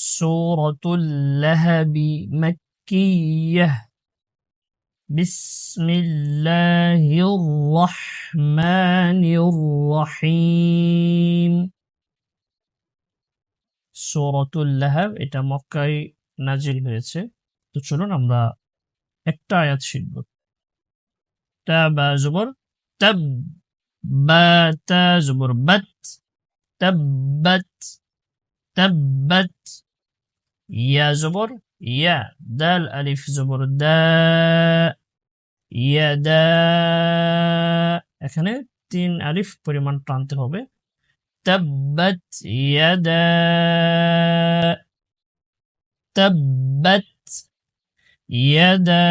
সূরাতুল লাহাবি মাক্কিয়াহ বিসমিল্লাহির রহমানির রহিম। সূরাতুল লাহাব এটা মক্কায় নাজিল হয়েছে। তো চলুন আমরা একটা আয়াত শিখব। তা বা জবর তাব, বা তা জবর বাত, তাব্বাত, তাব্বাত। ইয়া জবর ইয়া, দাল আলিফ জবর দা, ইয়া দা। এখানে 3 আলিফ পরিমাণ টানতে হবে। তাব্বাত ইয়াদা, তাব্বাত ইয়াদা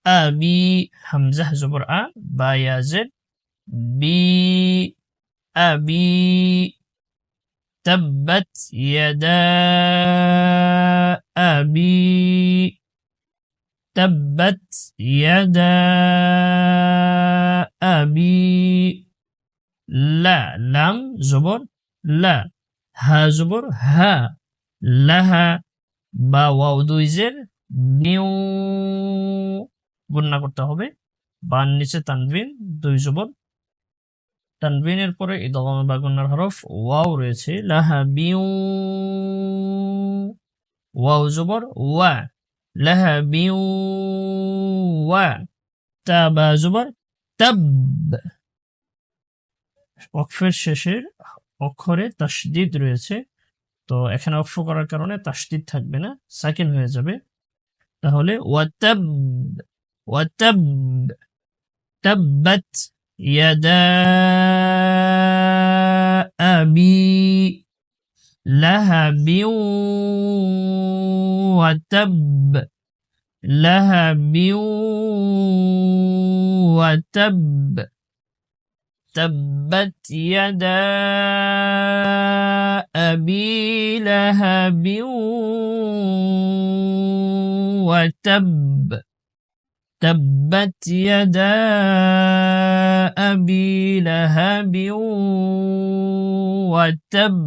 আবি, হামজাহ জবর আ, বা ইয়া জেড, বি আবি। তাব্বাত ইয়াদা আবি, তাব্বাত ইয়াদা আবি। লা, লাম জবর লা, হা জবর হা, লাহা। বা ওয়াও দুই জের নিউ, গুণনা করতে হবে। বান নিচে তানবিন, দুই জবর। তানবিনের পরে ইদগাম বা গুণনার হরফ ওয়াও রয়েছে, লাহা বিউ, ওয়াও জবর ওয়া, লাহা বিউ ওয়া। তা বা জবর তাব, ওয়াকফের শেষের অক্ষরে তাসদীদ রয়েছে। তো এখানে ওয়াকফ করার কারণে তাসদীদ থাকবে না, সাকিন হয়ে যাবে। তাহলে ওয়াতাব, ওয়াতাব, তাব্বাত ইয়াদা আবি লাহাবিউ ওয়াতাব, লাহাবিউ ওয়াতাব। تبت يدا أبي لهب وتب، تبت يدا أبي لهب وتب।